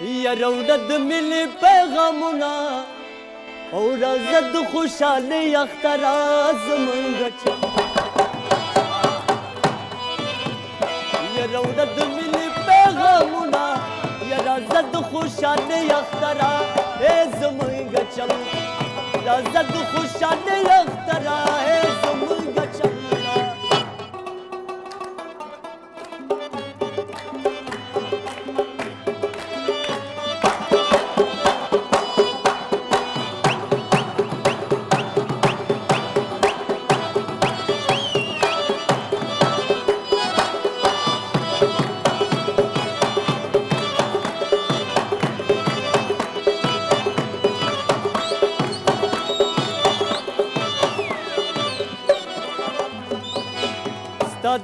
یرودد ملی پیغامونا او رازد خوشحالی اختراز منگچ یرودد ملی پیغامونا یرازد خوشحالی اختراز منگچم رازد خوشحالی اختراز منگچم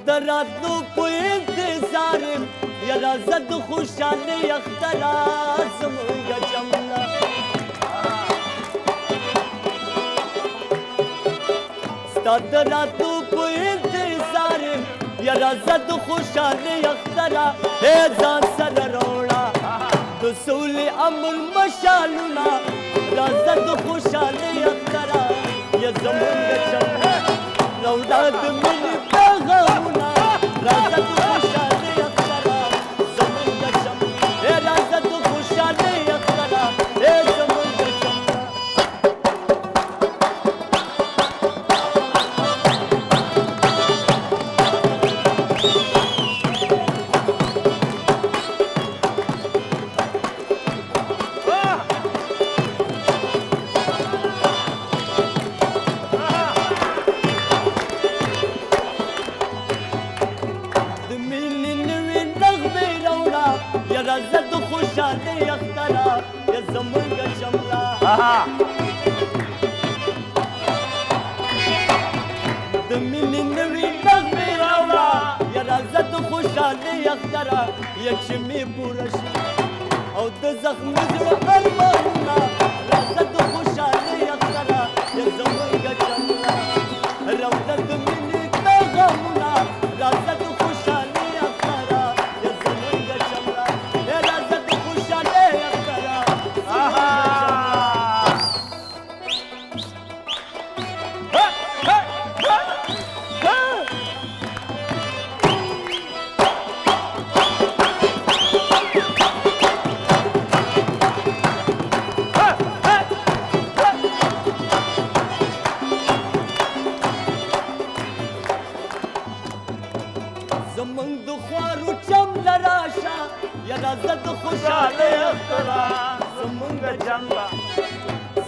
دراتو په انتظار یا رازد خوشحالی اختراز منگا جملا ستا دراتو په انتظار یا رازد خوشحالی اختراز ځان سره روړه د سولې امر مشالونه رازد خوشحالی اختراز یا زمونږ جملا روړه د مینې پیغامونه رازد خوشحالی اختراز زمونږ جملا رازد خوشحالی اختراز زمونږ جملا یا رازد خوشحالی اختراز یا زمونږ جملا د مینې نوې نغمې راوړه یا رازد خوشحالی اختراز یا چې مې پوره شي او د زخمي زړه ارمانونه رازد خوشحالی اختراز یا زمونږ جملا روضه د مینې پیغامونه رازد خوشحالی اختراز یا زمونږ جملا زمونږ د خوارو جمله راشه یا رازد خوشحالی اختراز زمونږ جمله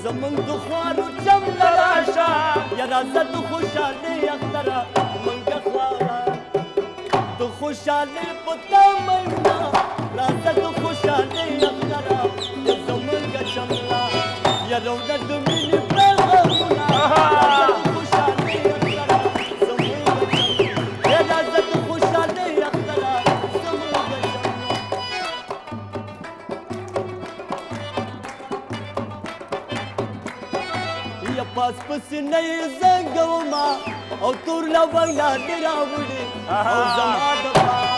زمونږ د خوارو جمله راشه یا رازد خوشحالی اختراز زمونږ خواره د خوشحالی په تمنا رازد خوشحالی اختراز یا زمونږ جمله یا روضه د مینې پیغامونه رازد خوشحالی اختراز زمونږ جمله یا رازد خوشحالی اختراز زمونږ جمله یا پاس پسې نه یې زنګومه او تور لونګ لاندې راوړې او زما دپاره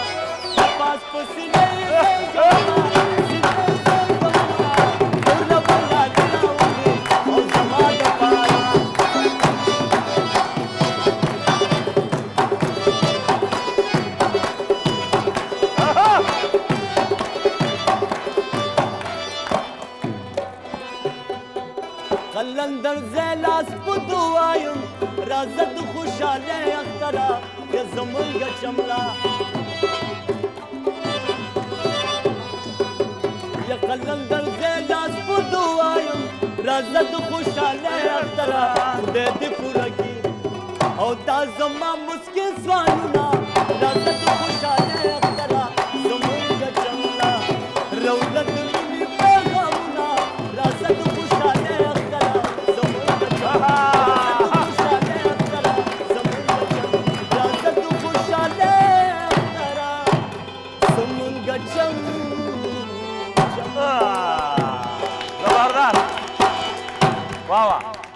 یا پاس پسې نه یې زنګومه تور لونګ لاندې راوړې او زما دپاره قلندر زیلاس په دوایم رازد خوشحالی اختراز یا زمونږ جملا یا قلندر زیلاس په دوایم رازد خوشحالی اختراز خدای دې پوره کړي او دا زما مسکین سوالونه